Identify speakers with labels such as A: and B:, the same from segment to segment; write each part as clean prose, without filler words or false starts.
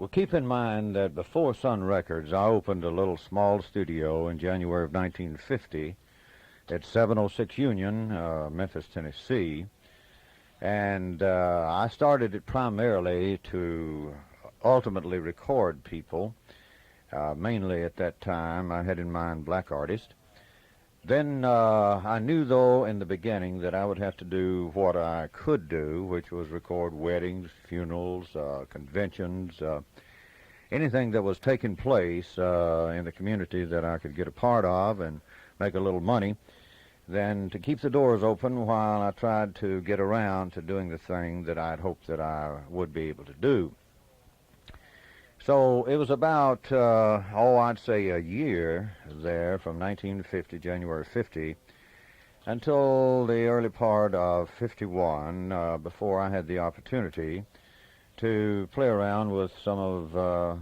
A: Well, keep in mind that before Sun Records, I opened a little small studio in January of 1950 at 706 Union, Memphis, Tennessee. And I started it primarily to ultimately record people. Mainly at that time, I had in mind black artists. Then I knew, though, in the beginning that I would have to do what I could do, which was record weddings, funerals, conventions, anything that was taking place in the community that I could get a part of and make a little money, then to keep the doors open while I tried to get around to doing the thing that I'd hoped that I would be able to do. So it was about, I'd say a year there from 1950, January 50, until the early part of 51, before I had the opportunity to play around with some of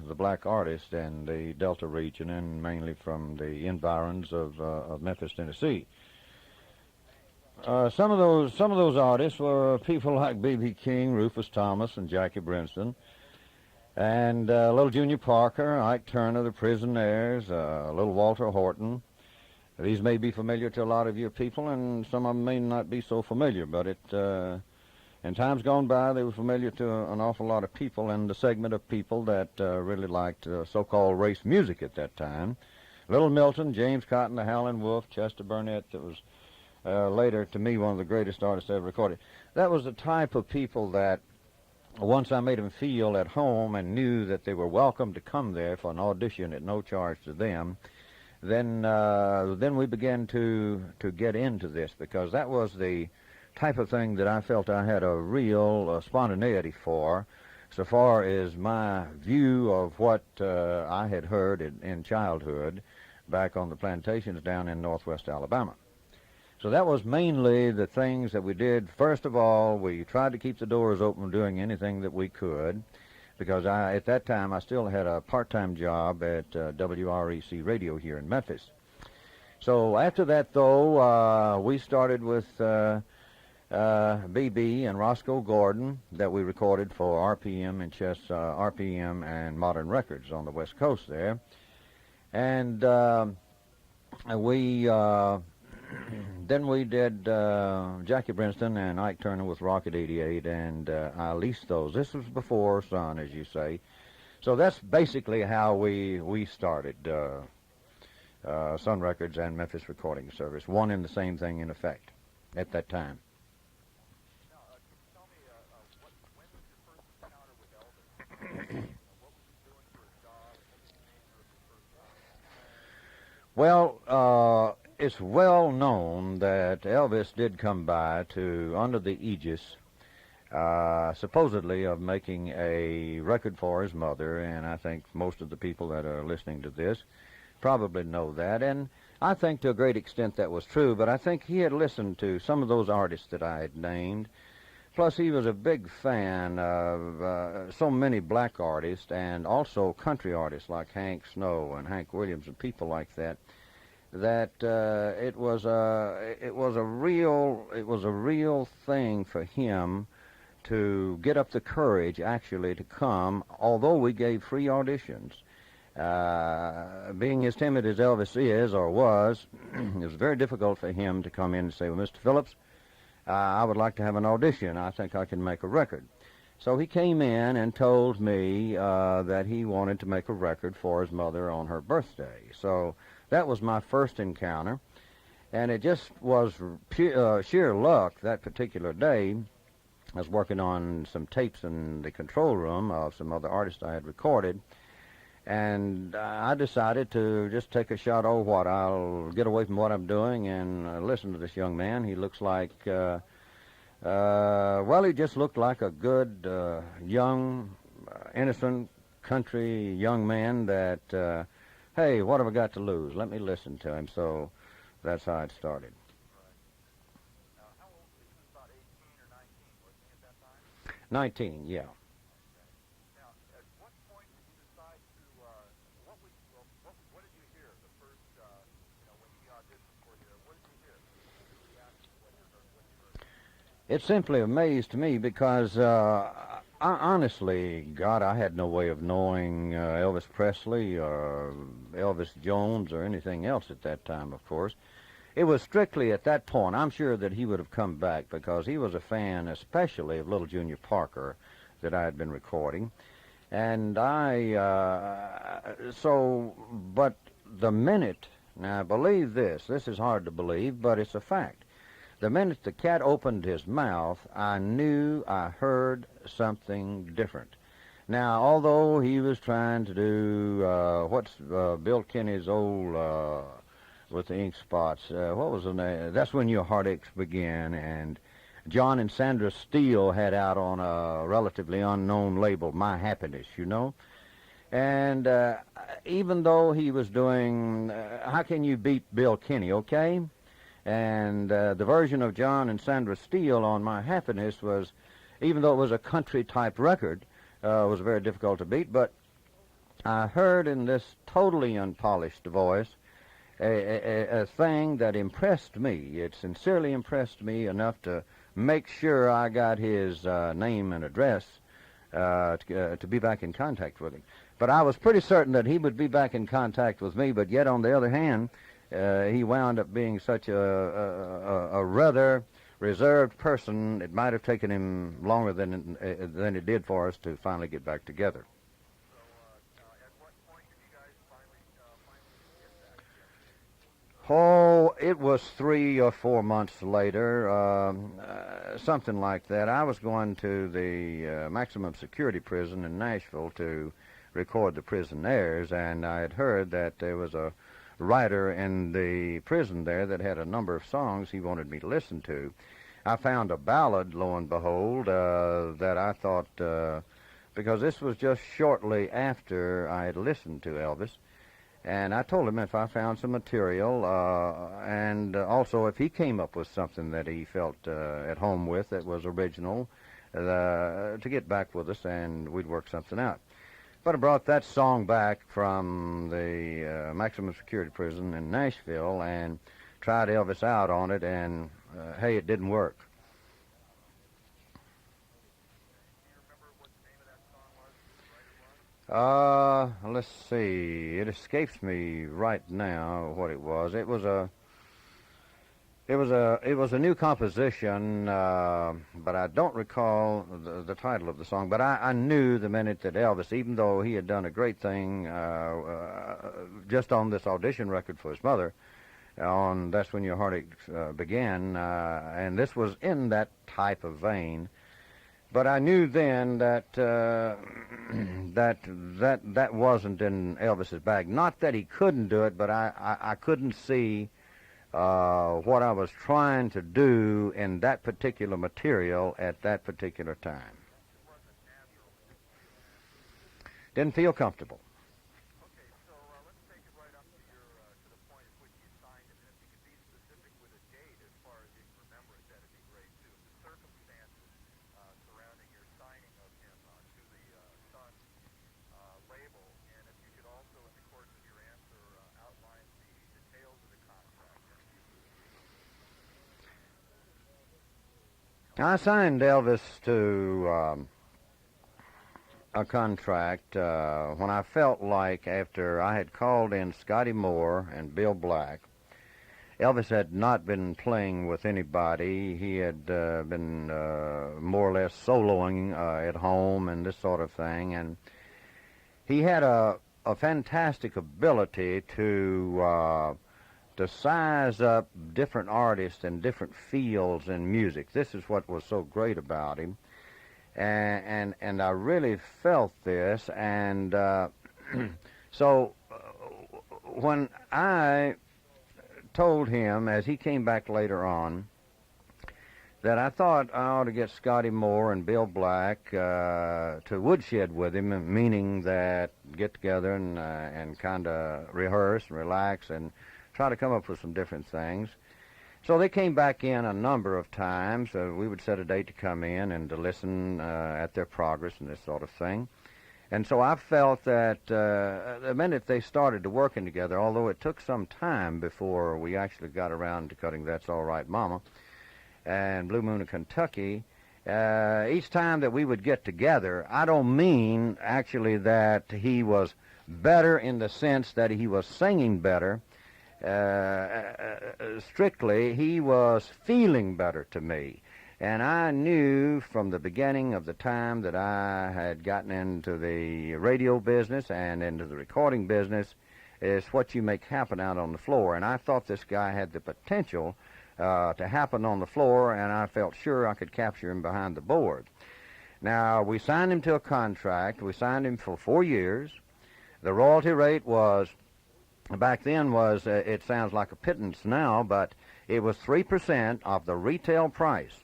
A: the black artists in the Delta region and mainly from the environs of Memphis, Tennessee. Some of those artists were people like B.B. King, Rufus Thomas, and Jackie Brinston. And little Junior Parker, Ike Turner, the Prisonaires, little Walter Horton. These may be familiar to a lot of your people, and some of them may not be so familiar, but in times gone by, they were familiar to an awful lot of people, and the segment of people that really liked so-called race music at that time. Little Milton, James Cotton, the Howlin' Wolf, Chester Burnett, that was later, to me, one of the greatest artists I ever recorded. That was the type of people that once I made them feel at home and knew that they were welcome to come there for an audition at no charge to them, then we began to get into this, because that was the type of thing that I felt I had a real spontaneity for, so far as my view of what I had heard in childhood back on the plantations down in northwest Alabama. So that was mainly the things that we did. First of all, we tried to keep the doors open, doing anything that we could, because at that time I still had a part-time job at WREC Radio here in Memphis. So after that, though, we started with B.B. and Roscoe Gordon, that we recorded for RPM and RPM and Modern Records on the West Coast there, and then we did Jackie Brinston and Ike Turner with Rocket 88, and I leased those. This was before Sun, as you say. So that's basically how we started Sun Records and Memphis Recording Service, one and the same thing in effect at that time.
B: Now, can you tell me, when was your first encounter with Elvis? What was he doing for a job? What was the nature of his first job?
A: Well, it's well known that Elvis did come by under the aegis, supposedly, of making a record for his mother, and I think most of the people that are listening to this probably know that, and I think to a great extent that was true, but I think he had listened to some of those artists that I had named, plus he was a big fan of so many black artists and also country artists like Hank Snow and Hank Williams and people like that, that it was a real thing for him to get up the courage actually to come, although we gave free auditions. Being as timid as Elvis is or was, it was very difficult for him to come in and say, well, Mr. Phillips, I would like to have an audition. I think I can make a record. So he came in and told me that he wanted to make a record for his mother on her birthday. So that was my first encounter, and it just was sheer luck that particular day. I was working on some tapes in the control room of some other artists I had recorded, and I decided to just take a shot. Oh, what, I'll get away from what I'm doing and listen to this young man. He looks like, well, he just looked like a good, young, innocent country young man that, hey, what have I got to lose? Let me listen to him. So that's how it started.
B: Right. Now, how old was he? He was about 18 or 19, wasn't he, at that time?
A: 19, yeah.
B: Okay. Now, at what point did you decide to, what did you hear the first, when he auditioned for you? What did you hear? What was your reaction to what you heard?
A: It simply amazed me because Honestly, God, I had no way of knowing Elvis Presley or Elvis Jones or anything else at that time, of course. It was strictly at that point. I'm sure that he would have come back because he was a fan, especially of Little Junior Parker, that I had been recording. And but the minute, now believe this is hard to believe, but it's a fact. The minute the cat opened his mouth, I knew I heard something different. Now, although he was trying to do, what's Bill Kinney's old, with the ink spots, what was the name? That's When Your Heartaches Begin, and John and Sandra Steele had out on a relatively unknown label, My Happiness, you know. And even though he was doing, How Can You Beat Bill Kinney, okay? And the version of John and Sandra Steele on My Happiness was, even though it was a country-type record, was very difficult to beat. But I heard in this totally unpolished voice a thing that impressed me. It sincerely impressed me enough to make sure I got his name and address to be back in contact with him. But I was pretty certain that he would be back in contact with me, but yet on the other hand, he wound up being such a rather reserved person, it might have taken him longer than it did for us to finally get back together.
B: At what point did you guys finally get back together?
A: Oh, it was 3 or 4 months later, something like that. I was going to the maximum security prison in Nashville to record the prison airs, and I had heard that there was a writer in the prison there that had a number of songs he wanted me to listen to. I found a ballad, lo and behold, that I thought, because this was just shortly after I had listened to Elvis, and I told him if I found some material, and also if he came up with something that he felt at home with that was original, to get back with us and we'd work something out. But I brought that song back from the maximum security prison in Nashville and tried Elvis out on it, and hey, it didn't work.
B: Do you remember what the name of that song was? Who the writer was?
A: Let's see. It escapes me right now what it was. It was a new composition, but I don't recall the title of the song. But I knew the minute that Elvis, even though he had done a great thing just on this audition record for his mother, on That's When Your Heartaches Began, and this was in that type of vein. But I knew then that that wasn't in Elvis's bag. Not that he couldn't do it, but I couldn't see what I was trying to do in that particular material at that particular time. Didn't feel comfortable.
B: Okay, so let's take it right up to the point at which you signed him. And if you could be specific with a date as far as you can remember it, that'd be great too. The circumstances surrounding your signing of him to the Sun label, and if you could also, in the course of your answer, outline the details of the contract.
A: I signed Elvis to a contract when I felt like, after I had called in Scotty Moore and Bill Black, Elvis had not been playing with anybody. He had been more or less soloing at home and this sort of thing, and he had a fantastic ability to size up different artists and different fields in music. This is what was so great about him. And I really felt this, and so when I told him, as he came back later on, that I thought I ought to get Scotty Moore and Bill Black to woodshed with him, meaning that get together and kind of rehearse and relax and try to come up with some different things. So they came back in a number of times. We would set a date to come in and to listen at their progress and this sort of thing. And so I felt that the minute they started to working together, although it took some time before we actually got around to cutting That's All Right, Mama and Blue Moon of Kentucky, each time that we would get together, I don't mean actually that he was better in the sense that he was singing better. Strictly, he was feeling better to me. And I knew from the beginning of the time that I had gotten into the radio business and into the recording business is what you make happen out on the floor. And I thought this guy had the potential to happen on the floor, and I felt sure I could capture him behind the board. Now, we signed him to a contract. We signed him for 4 years. The royalty rate was, back then was, it sounds like a pittance now, but it was 3% of the retail price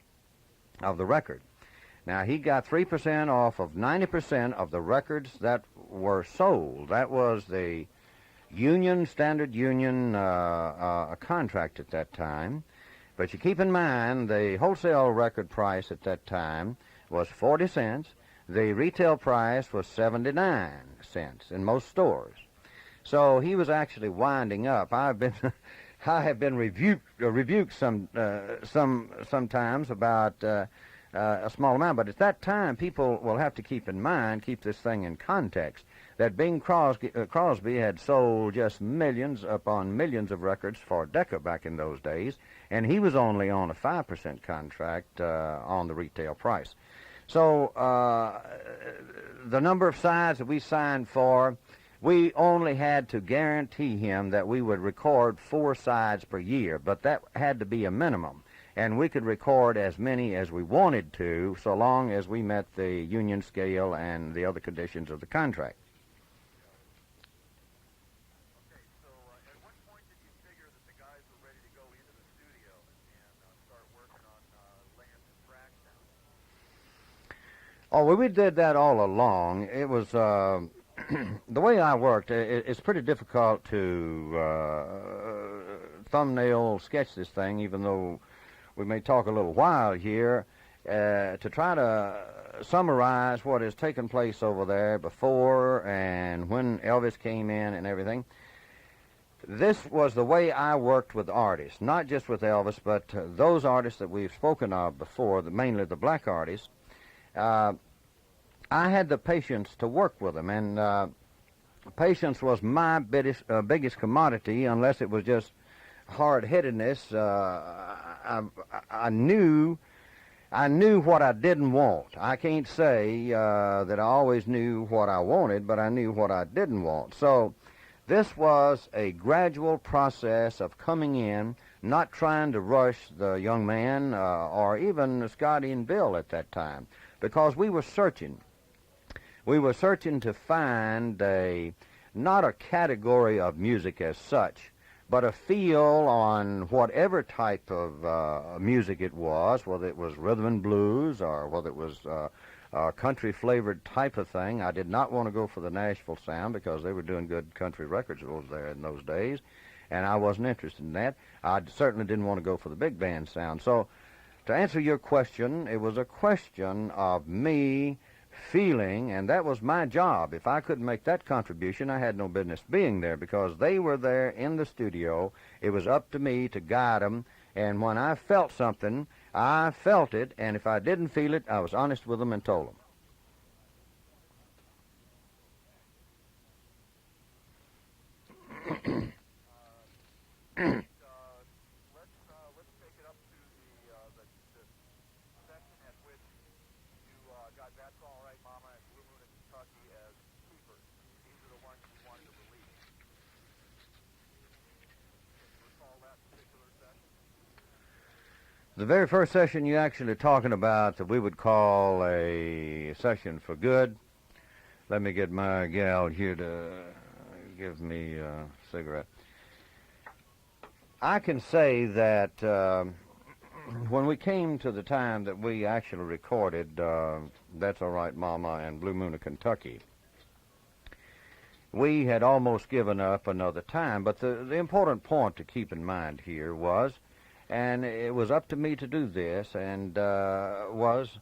A: of the record. Now, he got 3% off of 90% of the records that were sold. That was the Standard Union contract at that time. But you keep in mind, the wholesale record price at that time was 40 cents. The retail price was 79 cents in most stores. So he was actually winding up. I have been rebuked sometimes about a small amount, but at that time, people will have to keep in mind, keep this thing in context, that Bing Crosby had sold just millions upon millions of records for Decca back in those days, and he was only on a 5% contract on the retail price. So the number of sides that we signed for, we only had to guarantee him that we would record 4 sides per year, but that had to be a minimum. And we could record as many as we wanted to, so long as we met the union scale and the other conditions of the contract.
B: Okay, so at what point did you figure that the guys were ready to go into the studio and start working on laying some tracks down?
A: Oh, well, we did that all along. It was the way I worked. It's pretty difficult to thumbnail sketch this thing, even though we may talk a little while here, to try to summarize what has taken place over there before and when Elvis came in and everything. This was the way I worked with artists, not just with Elvis, but those artists that we've spoken of before, mainly the black artists. I had the patience to work with them, and patience was my biggest commodity, unless it was just hard-headedness. I knew what I didn't want. I can't say that I always knew what I wanted, but I knew what I didn't want. So this was a gradual process of coming in, not trying to rush the young man or even Scotty and Bill at that time, because we were searching. We were searching to find not a category of music as such, but a feel on whatever type of music it was, whether it was rhythm and blues or whether it was a country-flavored type of thing. I did not want to go for the Nashville sound because they were doing good country records there in those days, and I wasn't interested in that. I certainly didn't want to go for the big band sound. So to answer your question, it was a question of me feeling, and that was my job. If I couldn't make that contribution, I had no business being there, because they were there in the studio. It was up to me to guide them, and when I felt something, I felt it, and if I didn't feel it, I was honest with them and told them.
B: Let's take it up to the section at which you got That's All Right, Mama, and Blue Moon in Kentucky as keepers. These are the ones you wanted to release. Can you recall that particular session?
A: The very first session you're actually talking about that we would call a session for good. Let me get my gal here to give me a cigarette. I can say that when we came to the time that we actually recorded That's All Right, Mama, and Blue Moon of Kentucky, we had almost given up another time. But the important point to keep in mind here was, and it was up to me to do this, and was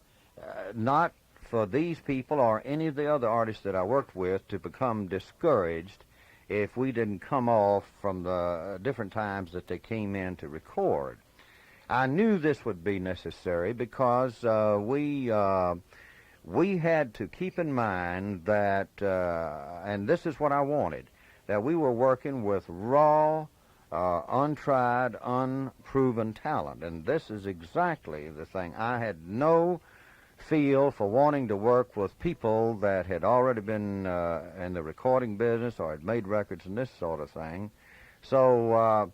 A: not for these people or any of the other artists that I worked with to become discouraged if we didn't come off from the different times that they came in to record. I knew this would be necessary because we had to keep in mind that, and this is what I wanted, that we were working with raw, untried, unproven talent. And this is exactly the thing. I had no feel for wanting to work with people that had already been in the recording business or had made records and this sort of thing. So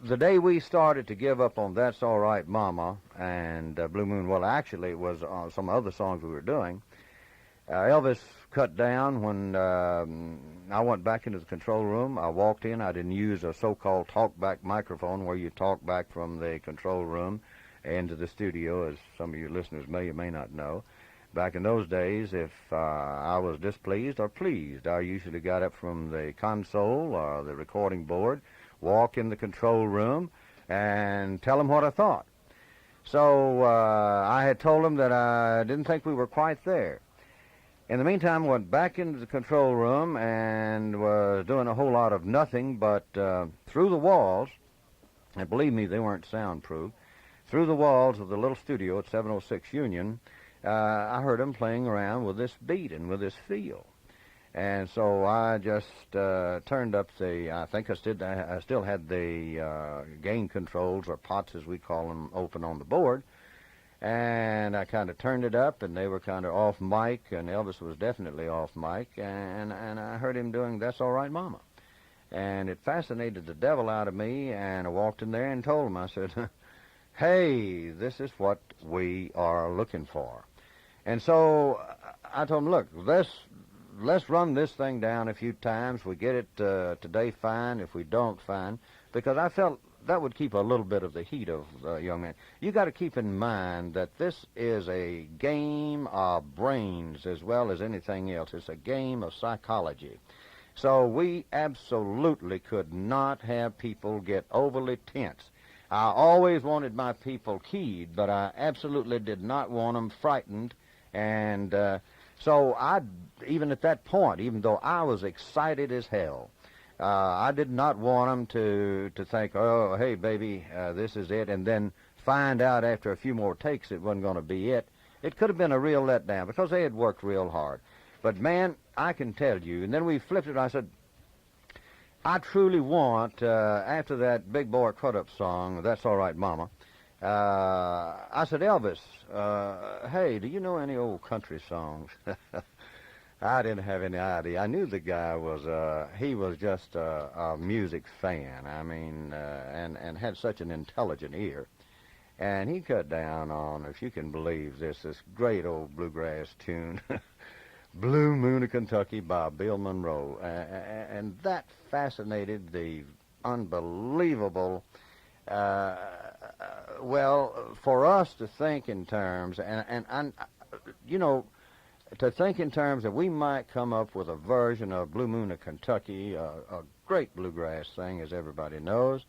A: the day we started to give up on That's All Right Mama and Blue Moon, well, actually it was some other songs we were doing, Elvis cut down when I went back into the control room. I walked in. I didn't use a so-called talk-back microphone where you talk back from the control room into the studio, as some of your listeners may or may not know. Back in those days, if I was displeased or pleased, I usually got up from the console or the recording board, walk in the control room, and tell them what I thought. So I had told them that I didn't think we were quite there. In the meantime, I went back into the control room and was doing a whole lot of nothing but through the walls, and believe me, they weren't soundproof, through the walls of the little studio at 706 Union, I heard them playing around with this beat and with this feel. And so I just turned up I still had the gain controls, or pots as we call them, open on the board. And I kind of turned it up, and they were kind of off mic, and Elvis was definitely off mic, and I heard him doing That's All Right Mama. And it fascinated the devil out of me, and I walked in there and told him, I said, hey, this is what we are looking for. And so I told him, look, let's run this thing down a few times. We get it today, fine. If we don't, fine. Because I felt that would keep a little bit of the heat of the young man. You got to keep in mind that this is a game of brains as well as anything else. It's a game of psychology. So we absolutely could not have people get overly tense. I always wanted my people keyed, but I absolutely did not want them frightened. And so even at that point, even though I was excited as hell, I did not want them to think, oh, hey, baby, this is it, and then find out after a few more takes it wasn't going to be it. It could have been a real letdown because they had worked real hard. But, man, I can tell you, and then we flipped it. I said, I truly want, after that Big Boy Crudup song, That's All Right Mama, I said, Elvis, hey, do you know any old country songs? I didn't have any idea. I knew the guy he was just a music fan. I mean, and had such an intelligent ear. And he cut down on, if you can believe this great old bluegrass tune, Blue Moon of Kentucky by Bill Monroe. And that fascinated the unbelievable, well, for us to think in terms, and you know, to think in terms that we might come up with a version of Blue Moon of Kentucky, a great bluegrass thing, as everybody knows,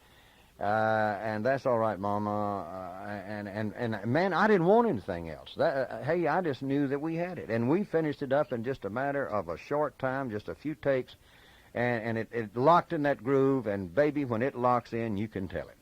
A: and That's All Right Mama, and man, I didn't want anything else. Hey, I just knew that we had it, and we finished it up in just a matter of a short time, just a few takes, and it locked in that groove, and baby, when it locks in, you can tell it.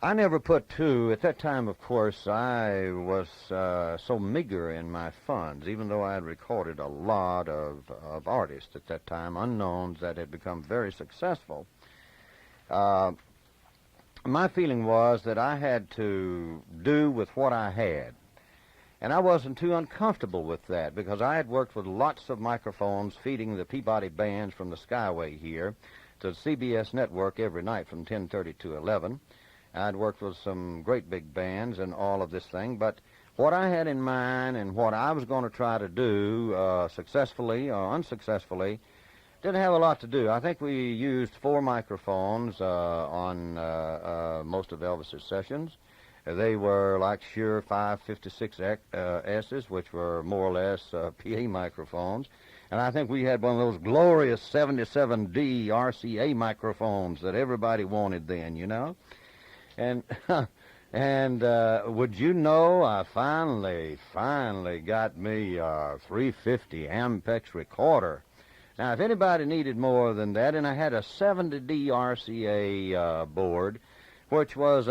A: I never put two. At that time, of course, I was so meager in my funds, even though I had recorded a lot of artists at that time, unknowns that had become very successful. My feeling was that I had to do with what I had. And I wasn't too uncomfortable with that because I had worked with lots of microphones feeding the Peabody bands from the Skyway here to the CBS network every night from 10:30 to 11. I'd worked with some great big bands and all of this thing, but what I had in mind and what I was going to try to do successfully or unsuccessfully didn't have a lot to do. I think we used 4 microphones on most of Elvis's sessions. They were like Shure 556S's, which were more or less PA microphones. And I think we had one of those glorious 77D RCA microphones that everybody wanted then, you know. And and would you know, I finally got me a 350 Ampex recorder. Now, if anybody needed more than that, and I had a 70D RCA board, which was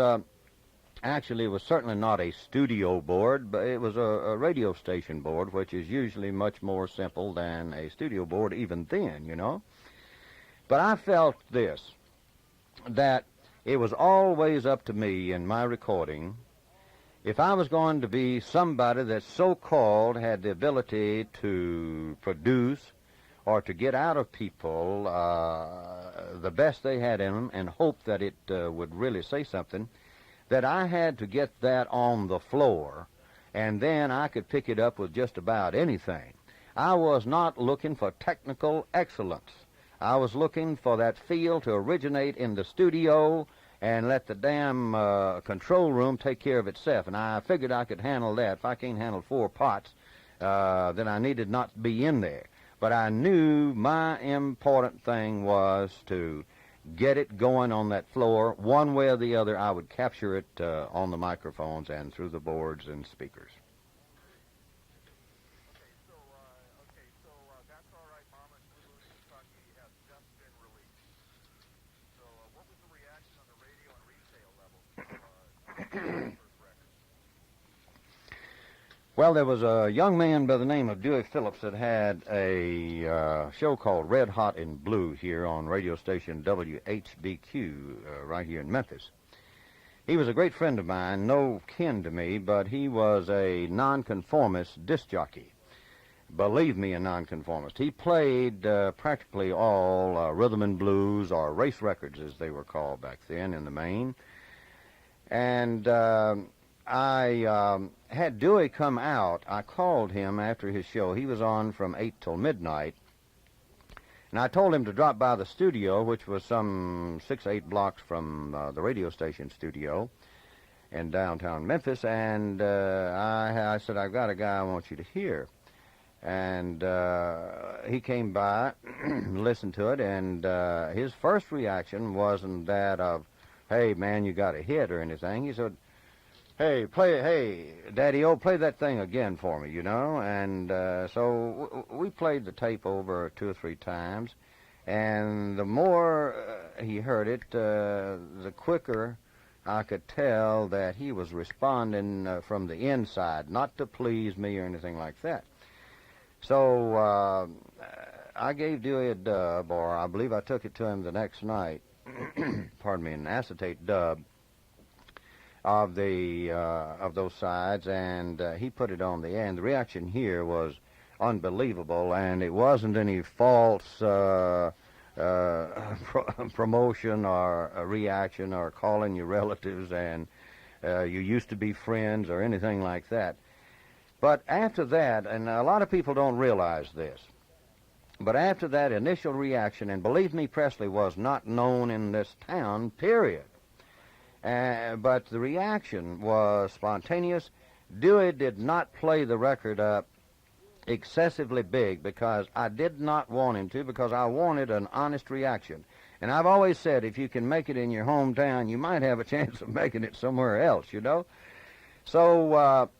A: actually, it was certainly not a studio board, but it was a radio station board, which is usually much more simple than a studio board even then, you know. But I felt this, that it was always up to me in my recording, if I was going to be somebody that so-called had the ability to produce or to get out of people the best they had in them and hope that it would really say something, that I had to get that on the floor, and then I could pick it up with just about anything. I was not looking for technical excellence. I was looking for that feel to originate in the studio and let the damn control room take care of itself. And I figured I could handle that. If I can't handle 4 pots, then I needed not be in there. But I knew my important thing was to get it going on that floor. One way or the other, I would capture it on the microphones and through the boards and speakers.
B: Okay, so That's All Right, Mama, Lulu in Kentucky has just been released. So what was the reaction on the radio and retail level to the first record?
A: Well, there was a young man by the name of Dewey Phillips that had a show called Red Hot in Blue here on radio station WHBQ right here in Memphis. He was a great friend of mine, no kin to me, but he was a nonconformist disc jockey. Believe me, a nonconformist. He played practically all rhythm and blues, or race records as they were called back then in the main. And I had Dewey come out. I called him after his show. He was on from 8 till midnight. And I told him to drop by the studio, which was some 6 or 8 blocks from the radio station studio in downtown Memphis. And I said, I've got a guy I want you to hear. And he came by, listened to it, and his first reaction wasn't that of, hey, man, you got a hit or anything. He said, hey, Daddy-O, play that thing again for me, you know. And so we played the tape over 2 or 3 times. And the more he heard it, the quicker I could tell that he was responding from the inside, not to please me or anything like that. So I gave Dewey a dub, or I believe I took it to him the next night, pardon me, an acetate dub of those sides, and he put it on the air. And the reaction here was unbelievable, and it wasn't any false promotion or a reaction or calling your relatives and you used to be friends or anything like that. But after that, and a lot of people don't realize this, but after that initial reaction, and believe me, Presley was not known in this town, period. But the reaction was spontaneous. Dewey did not play the record up excessively big because I did not want him to, because I wanted an honest reaction. And I've always said, if you can make it in your hometown, you might have a chance of making it somewhere else, you know. So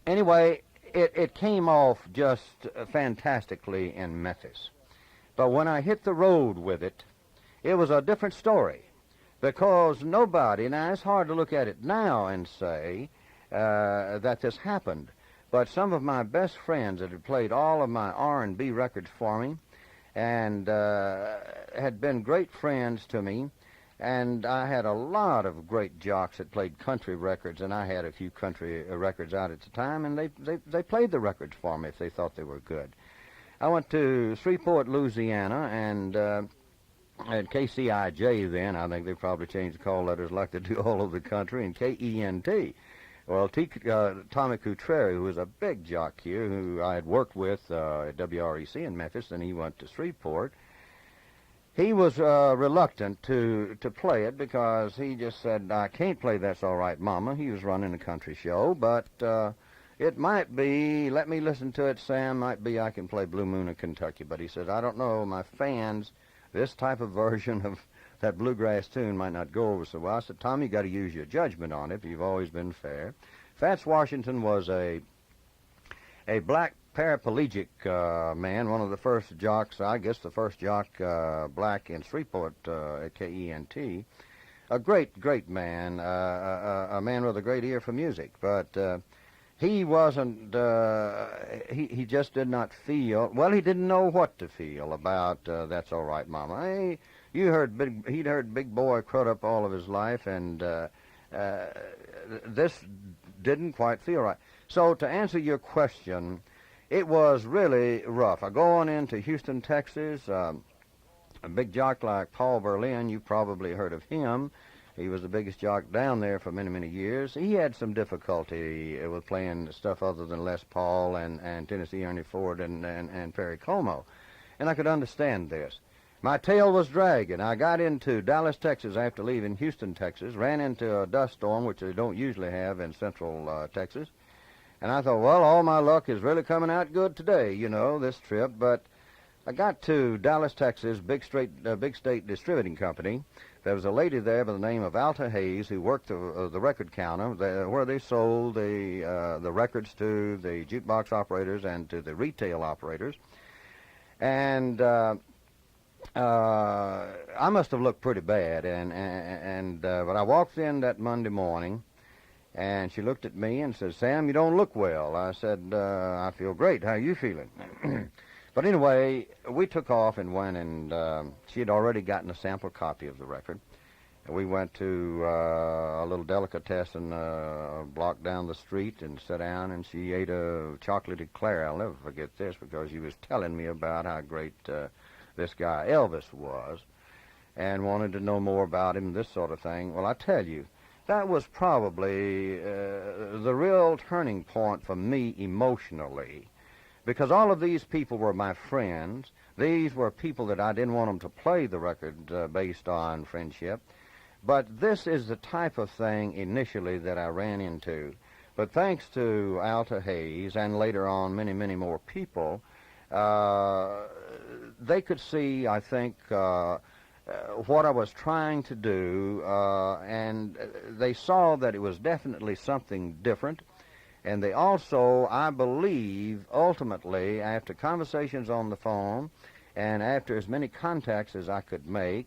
A: anyway, it came off just fantastically in Memphis. But when I hit the road with it, it was a different story. Because nobody, now it's hard to look at it now and say that this happened, but some of my best friends that had played all of my R&B records for me and had been great friends to me, and I had a lot of great jocks that played country records, and I had a few country records out at the time, and they played the records for me if they thought they were good. I went to Shreveport, Louisiana, and at KCIJ then, I think they probably changed the call letters like they do all over the country, and KENT. Well, Tommy Cutreri, who was a big jock here, who I had worked with at WREC in Memphis, and he went to Shreveport. He was reluctant to play it because he just said, I can't play That's All Right, Mama. He was running a country show, but it might be, let me listen to it, Sam, might be I can play Blue Moon of Kentucky. But he says, I don't know, my fans, this type of version of that bluegrass tune might not go over so well. I said, Tom, you got to use your judgment on it. You've always been fair. Fats Washington was a black paraplegic man, one of the first jocks, I guess the first jock black in Shreveport at KENT. A great, great man, a man with a great ear for music. But he wasn't, he just did not feel, well, he didn't know what to feel about That's All Right, Mama. Hey, he'd heard Big Boy Crudup all of his life, and this didn't quite feel right. So to answer your question, it was really rough. I go on into Houston, Texas. A big jock like Paul Berlin, you've probably heard of him. He was the biggest jock down there for many, many years. He had some difficulty with playing stuff other than Les Paul and Tennessee Ernie Ford and Perry Como. And I could understand this. My tail was dragging. I got into Dallas, Texas after leaving Houston, Texas, ran into a dust storm, which they don't usually have in central Texas. And I thought, well, all my luck is really coming out good today, you know, this trip. But I got to Dallas, Texas, big state distributing company. There was a lady there by the name of Alta Hayes who worked the record counter, where they sold the records to the jukebox operators and to the retail operators. And I must have looked pretty bad. But I walked in that Monday morning, and she looked at me and said, Sam, you don't look well. I said, I feel great. How are you feeling? But anyway, we took off and went, and she had already gotten a sample copy of the record. And we went to a little delicatessen block down the street and sat down, and she ate a chocolate eclair. I'll never forget this because she was telling me about how great this guy Elvis was and wanted to know more about him, this sort of thing. Well, I tell you, that was probably the real turning point for me emotionally, because all of these people were my friends. These were people that I didn't want them to play the record based on friendship. But this is the type of thing initially that I ran into. But thanks to Alta Hayes and later on many, many more people, they could see, I think, what I was trying to do, and they saw that it was definitely something different. And they also, I believe, ultimately, after conversations on the phone and after as many contacts as I could make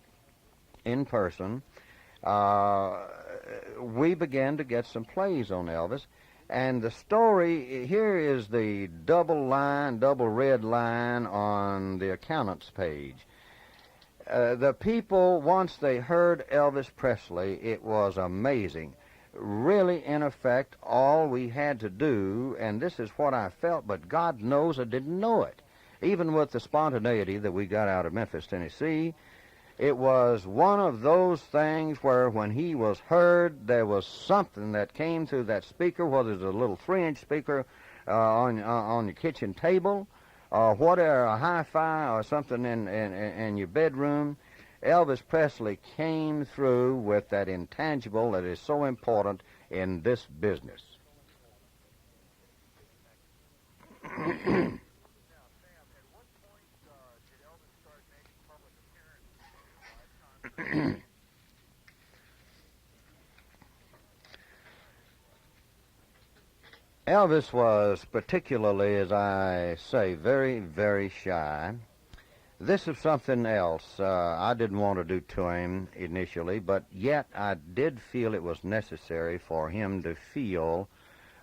A: in person, we began to get some plays on Elvis. And the story, here is the double red line on the accountant's page. The people, once they heard Elvis Presley, it was amazing. Really, in effect, all we had to do, and this is what I felt, but God knows I didn't know it. Even with the spontaneity that we got out of Memphis, Tennessee, it was one of those things where when he was heard, there was something that came through that speaker, whether it's a little 3-inch speaker on your kitchen table, or whatever, a hi-fi or something in your bedroom. Elvis Presley came through with that intangible that is so important in this business.
B: Now, Sam, at what point did Elvis start making public appearances in your lifetime?
A: Elvis was particularly, as I say, very, very shy. This is something else I didn't want to do to him initially, but yet I did feel it was necessary for him to feel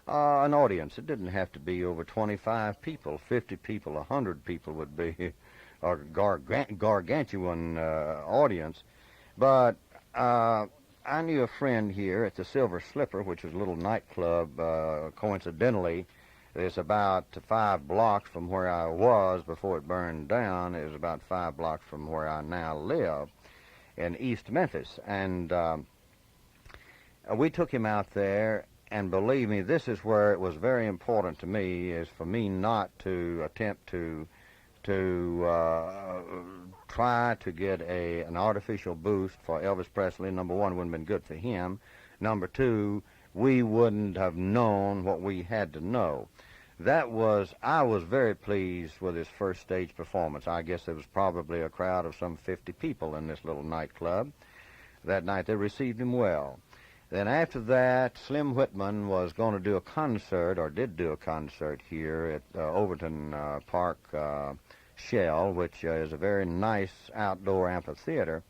A: an audience. It didn't have to be over 25 people, 50 people, 100 people would be a gargantuan audience. But I knew a friend here at the Silver Slipper, which was a little nightclub, coincidentally. It's about 5 blocks from where I was before it burned down. It was about 5 blocks from where I now live in East Memphis. And we took him out there, and believe me, this is where it was very important to me, is for me not to attempt to try to get an artificial boost for Elvis Presley. Number one, wouldn't have been good for him. Number two, we wouldn't have known what we had to know. I was very pleased with his first stage performance. I guess there was probably a crowd of some 50 people in this little nightclub. That night they received him well. Then after that, Slim Whitman was going to do a concert, or did do a concert here at Overton Park Shell, which is a very nice outdoor amphitheater.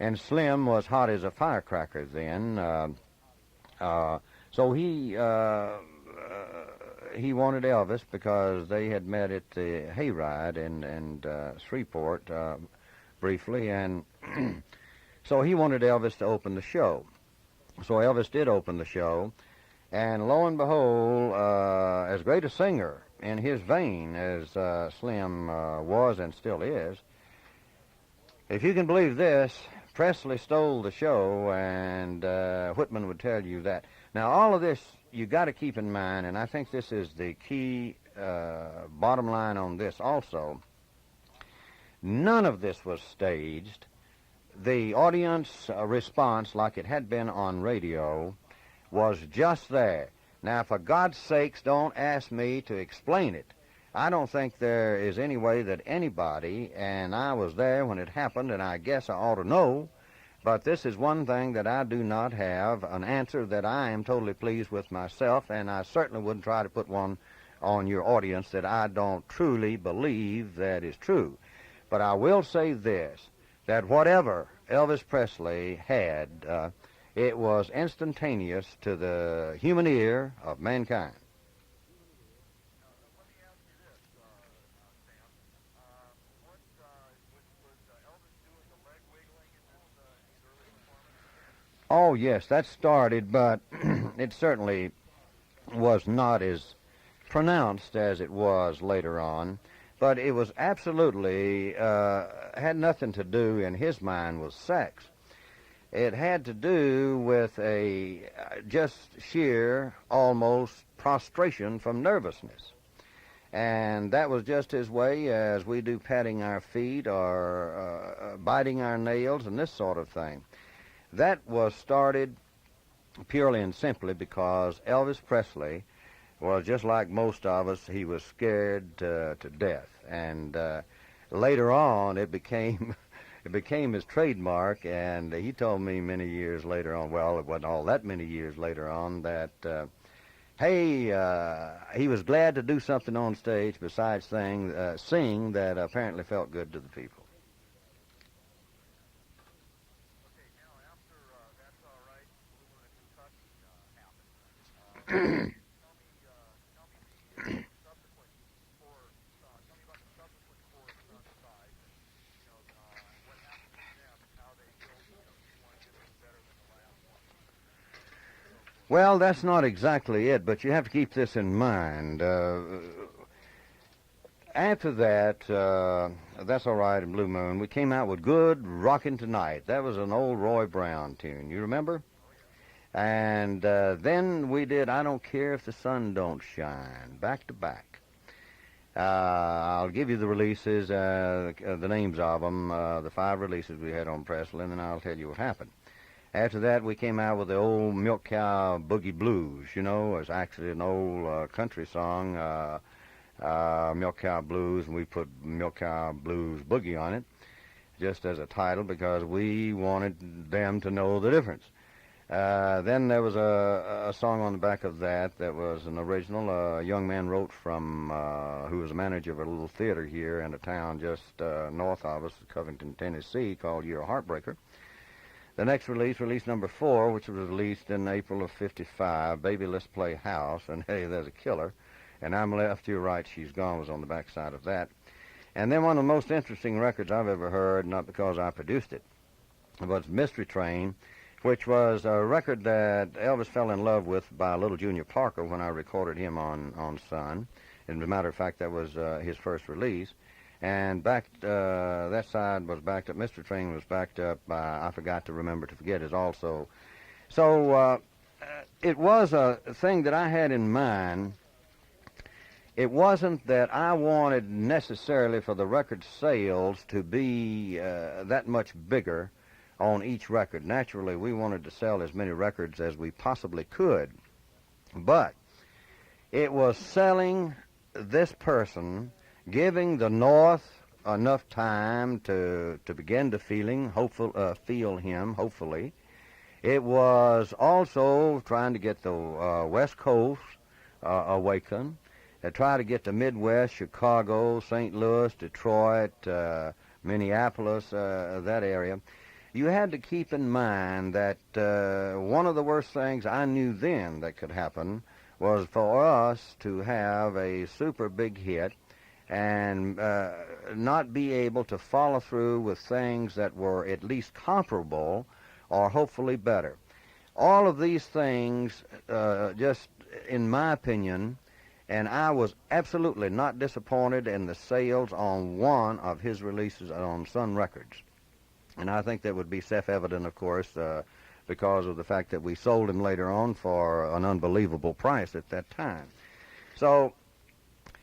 A: And Slim was hot as a firecracker then. So he wanted Elvis because they had met at the hayride in Shreveport briefly, and so he wanted Elvis to open the show. So Elvis did open the show, and lo and behold, as great a singer in his vein as Slim was and still is, if you can believe this, Presley stole the show, and Whitman would tell you that. Now, all of this you got to keep in mind, and I think this is the key bottom line on this also. None of this was staged. The audience response, like it had been on radio, was just there. Now, for God's sakes, don't ask me to explain it. I don't think there is any way that anybody, and I was there when it happened, and I guess I ought to know, but this is one thing that I do not have an answer that I am totally pleased with myself, and I certainly wouldn't try to put one on your audience that I don't truly believe that is true. But I will say this, that whatever Elvis Presley had, it was instantaneous to the human ear of mankind.
B: Let me ask you this, Sam. Was Elvis doing the leg wiggling in these early performances?
A: Oh, yes, that started, but it certainly was not as pronounced as it was later on. But it was absolutely, had nothing to do in his mind with sex. It had to do with a just sheer, almost prostration from nervousness. And that was just his way, as we do patting our feet or biting our nails and this sort of thing. That was started purely and simply because Elvis Presley was just like most of us. He was scared to death. And later on, it became his trademark, and he told me many years later on, well, it wasn't all that many years later on, that, he was glad to do something on stage besides sing that apparently felt good to the people.
B: Okay, now after That's All Right, Blue in Kentucky happened. Tell me the subsequent four songs. Tell me about the subsequent four sons sides, and what happened to them, and how they built. Each one did a little better than the last one.
A: Well, that's not exactly it, but you have to keep this in mind. After that, That's All Right and Blue Moon, we came out with Good Rockin' Tonight. That was an old Roy Brown tune. You remember? And then we did I Don't Care If the Sun Don't Shine, back to back. I'll give you the releases, the names of them, the 5 releases we had on Presley, and then I'll tell you what happened. After that, we came out with the old Milk Cow Boogie Blues. You know, it's actually an old country song, Milk Cow Blues, and we put Milk Cow Blues Boogie on it, just as a title, because we wanted them to know the difference. Then there was a song on the back of that was an original. A young man wrote from, who was a manager of a little theater here in a town just north of us, Covington, Tennessee, called You're a Heartbreaker. The next release number 4, which was released in April of '55, Baby Let's Play House, and hey, there's a killer. And I'm Left, You're Right, She's Gone was on the back side of that. And then one of the most interesting records I've ever heard, not because I produced it, was Mystery Train, which was a record that Elvis fell in love with by Little Junior Parker when I recorded him on Sun. And as a matter of fact, that was his first release. And that side was backed up. Mystery Train was backed up by I Forgot to Remember to Forget is also. So it was a thing that I had in mind. It wasn't that I wanted necessarily for the record sales to be that much bigger on each record. Naturally, we wanted to sell as many records as we possibly could, but it was selling this person, giving the North enough time to begin to feel him, hopefully. It was also trying to get the West Coast awakened, try to get the Midwest, Chicago, St. Louis, Detroit, Minneapolis, that area. You had to keep in mind that one of the worst things I knew then that could happen was for us to have a super big hit and not be able to follow through with things that were at least comparable or hopefully better. All of these things, just in my opinion, and I was absolutely not disappointed in the sales on one of his releases on Sun Records. And I think that would be self-evident, of course, because of the fact that we sold him later on for an unbelievable price at that time. So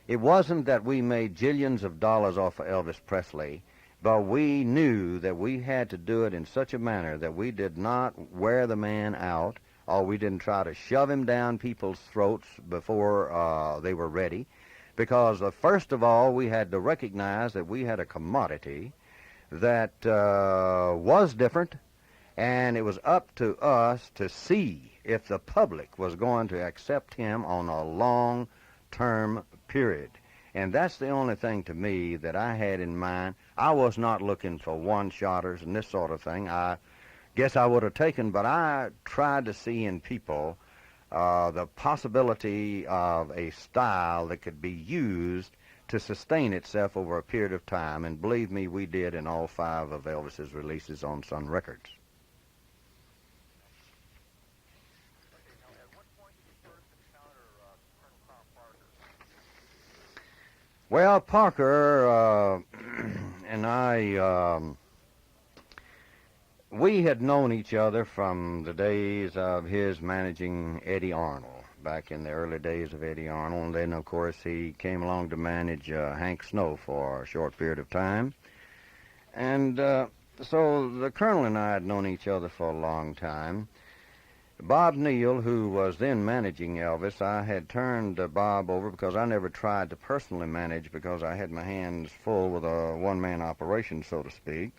A: it wasn't that we made jillions of dollars off of Elvis Presley, but we knew that we had to do it in such a manner that we did not wear the man out, or we didn't try to shove him down people's throats before they were ready, because first of all, we had to recognize that we had a commodity that was different, and it was up to us to see if the public was going to accept him on a long-term period. And that's the only thing to me that I had in mind. I was not looking for one-shotters and this sort of thing. I guess I would have taken, but I tried to see in people the possibility of a style that could be used to sustain itself over a period of time. And believe me, we did in all 5 of Elvis's releases on Sun Records.
B: Okay, now at what point did you first encounter Colonel Tom Parker?
A: Well, Parker and I, we had known each other from the days of his managing Eddie Arnold, back in the early days of Eddie Arnold. And then, of course, he came along to manage Hank Snow for a short period of time. And so the Colonel and I had known each other for a long time. Bob Neal, who was then managing Elvis, I had turned Bob over because I never tried to personally manage because I had my hands full with a one-man operation, so to speak,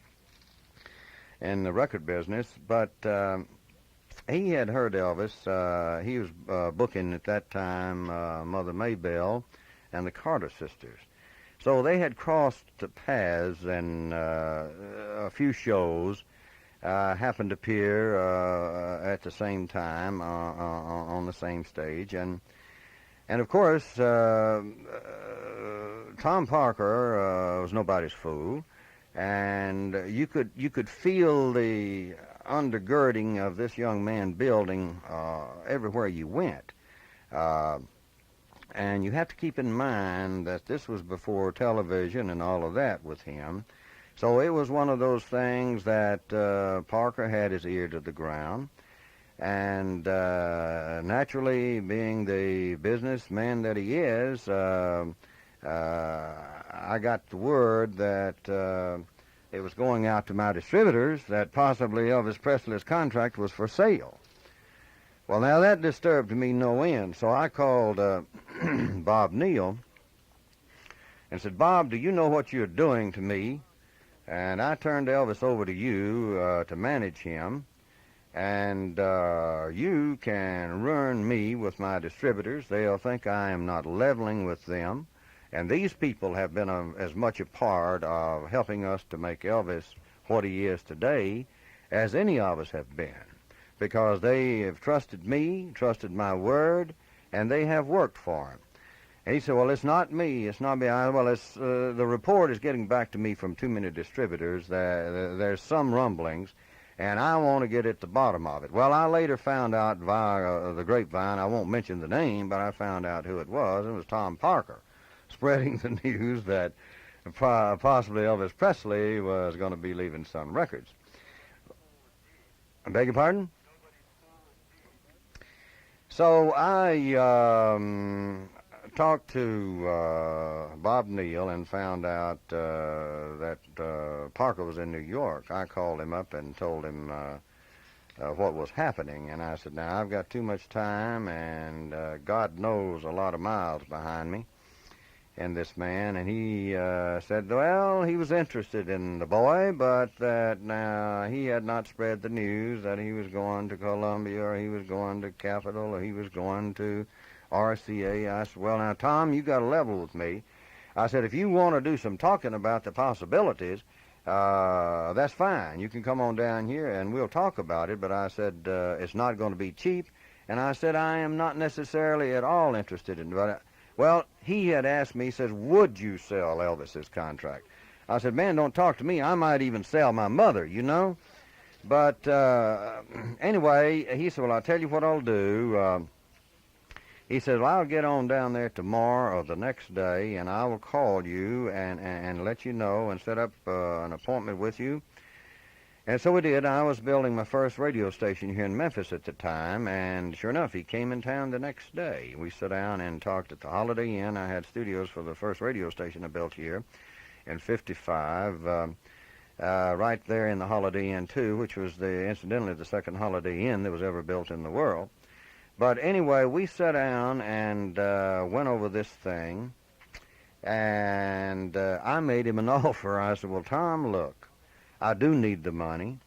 A: in the record business. But he had heard Elvis. He was booking at that time Mother Maybelle and the Carter sisters. So they had crossed paths in a few shows. Happened to appear at the same time on the same stage, and of course Tom Parker was nobody's fool, and you could feel the undergirding of this young man building everywhere you went, and you have to keep in mind that this was before television and all of that with him. So it was one of those things that Parker had his ear to the ground, and naturally, being the businessman that he is, I got the word that it was going out to my distributors that possibly Elvis Presley's contract was for sale. Well, now that disturbed me no end, so I called Bob Neal and said, "Bob, do you know what you're doing to me? And I turned Elvis over to you to manage him, and you can ruin me with my distributors. They'll think I am not leveling with them, and these people have been as much a part of helping us to make Elvis what he is today as any of us have been, because they have trusted me, trusted my word, and they have worked for him." And he said, "Well, it's not me. It's not me. It's the report is getting back to me from too many distributors. There's some rumblings, and I want to get at the bottom of it." Well, I later found out via the grapevine, I won't mention the name, but I found out who it was. It was Tom Parker, spreading the news that possibly Elvis Presley was going to be leaving Sun Records. I beg your pardon? So I talked to Bob Neal and found out that Parker was in New York. I called him up and told him what was happening, and I said, now, I've got too much time, and God knows a lot of miles behind me and this man, and he said, well, he was interested in the boy, but that now he had not spread the news that he was going to Columbia, or he was going to Capitol, or he was going to RCA. I said, well, now, Tom, you got to level with me. I said, if you want to do some talking about the possibilities, that's fine. You can come on down here and we'll talk about it, but I said, it's not going to be cheap, and I said, I am not necessarily at all interested in it. Well, he had asked me, he says, would you sell Elvis's contract? I said, man, don't talk to me. I might even sell my mother, you know. But anyway, he said, well, I'll tell you what I'll do. He said, well, I'll get on down there tomorrow or the next day, and I will call you and let you know and set up an appointment with you. And so we did. I was building my first radio station here in Memphis at the time, and sure enough, he came in town the next day. We sat down and talked at the Holiday Inn. I had studios for the first radio station I built here in '55, right there in the Holiday Inn, too, which was, incidentally, the second Holiday Inn that was ever built in the world. But anyway, we sat down and went over this thing, and I made him an offer. I said, well, Tom, look, I do need the money.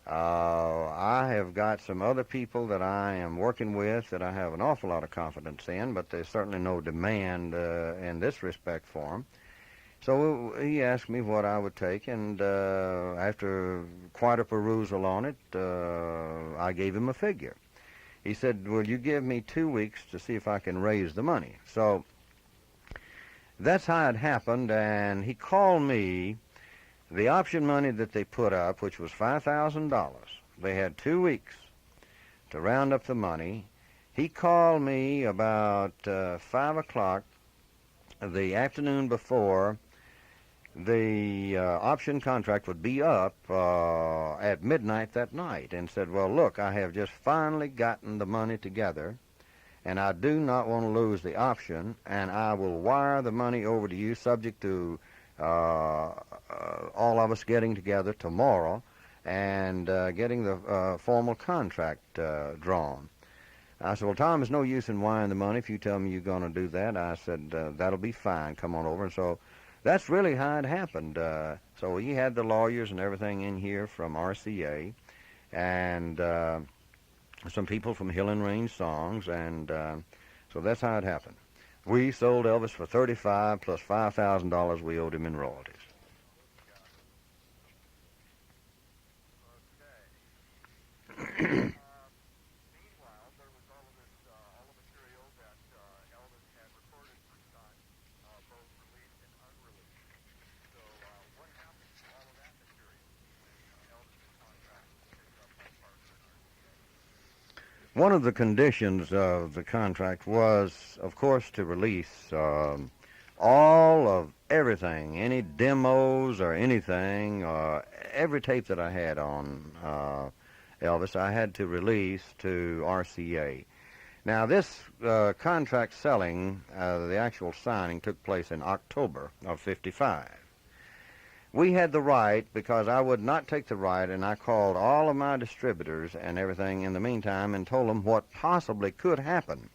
A: I have got some other people that I am working with that I have an awful lot of confidence in, but there's certainly no demand in this respect for them. So he asked me what I would take, and after quite a perusal on it, I gave him a figure. He said, will you give me 2 weeks to see if I can raise the money? So that's how it happened, and he called me. The option money that they put up, which was $5,000, they had 2 weeks to round up the money. He called me about 5 o'clock the afternoon before the option contract would be up at midnight that night, and said, well, look, I have just finally gotten the money together, and I do not want to lose the option, and I will wire the money over to you subject to all of us getting together tomorrow and getting the formal contract drawn. I said, well, Tom, there's no use in wiring the money if you tell me you're going to do that. I said, that'll be fine. Come on over. And so that's really how it happened. So he had the lawyers and everything in here from RCA and some people from Hill and Range Songs, and so that's how it happened. We sold Elvis for $35 plus $5,000 we owed him in royalties.
B: Okay. Meanwhile, there was all the material that Elvis had recorded for Sun, both released and unreleased. So what happened to all of that material when Elvis's contract was picked up by Parker and RCA?
A: One of the conditions of the contract was, of course, to release all of everything, any demos or anything, every tape that I had on Elvis, I had to release to RCA. Now, this contract selling, the actual signing, took place in October of '55. We had the right, because I would not take the right, and I called all of my distributors and everything in the meantime and told them what possibly could happen.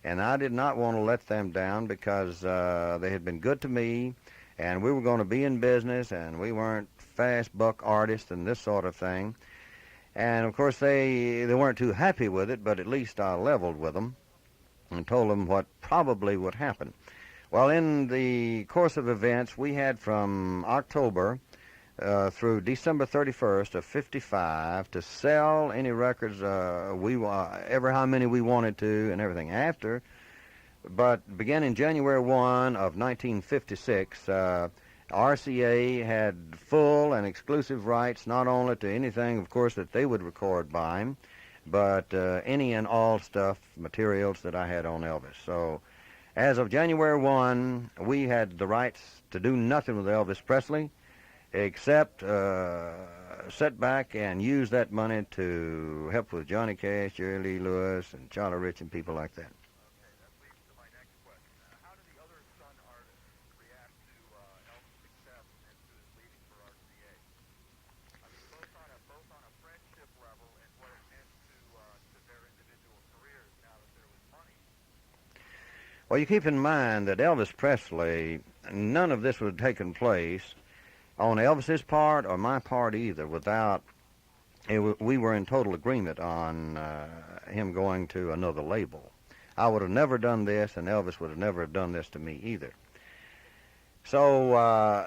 A: And I did not want to let them down because they had been good to me, and we were going to be in business, and we weren't fast buck artists and this sort of thing. And, of course, they weren't too happy with it, but at least I leveled with them and told them what probably would happen. Well, in the course of events, we had from October through December 31st of '55 to sell any records ever how many we wanted to and everything after. But beginning January 1 of 1956, RCA had full and exclusive rights not only to anything, of course, that they would record by him, but any and all stuff, materials that I had on Elvis. So as of January 1, we had the rights to do nothing with Elvis Presley except sit back and use that money to help with Johnny Cash, Jerry Lee Lewis, and Charlie Rich and people like that.
B: Okay, that leads to my next question now.
A: Well, you keep in mind that Elvis Presley, none of this would have taken place on Elvis's part or my part either without we were in total agreement on him going to another label. I would have never done this, and Elvis would have never done this to me either. So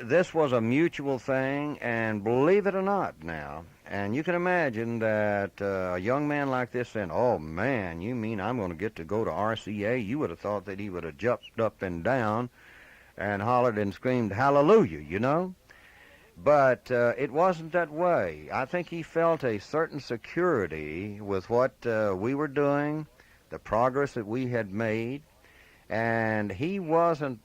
A: this was a mutual thing, and believe it or not now, and you can imagine that a young man like this saying, oh, man, you mean I'm going to get to go to RCA? You would have thought that he would have jumped up and down and hollered and screamed, hallelujah, you know? But it wasn't that way. I think he felt a certain security with what we were doing, the progress that we had made, and he wasn't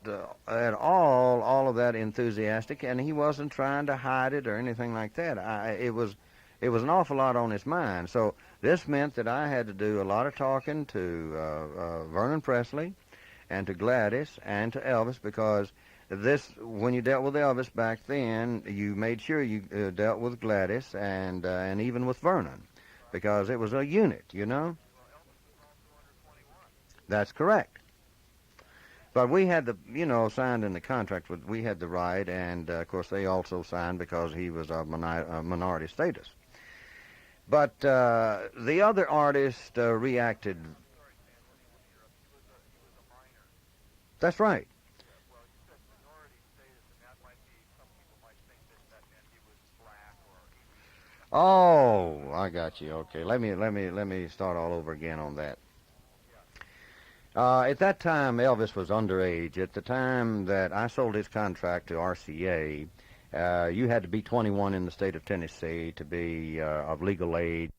A: at all of that enthusiastic, and he wasn't trying to hide it or anything like that. It was an awful lot on his mind. So this meant that I had to do a lot of talking to Vernon Presley and to Gladys and to Elvis, because when you dealt with Elvis back then, you made sure you dealt with Gladys and even with Vernon, because it was a unit, you know. That's correct. But we had signed in the contract, we had the right, and of course they also signed because he was of minority status. But the other artist reacted. That's right.
B: Well, you said minority status, and that might be, some people might think that meant he was black or
A: Oh, I got you. Okay, let me start all over again on that. At that time, Elvis was underage. At the time that I sold his contract to RCA, you had to be 21 in the state of Tennessee to be of legal age.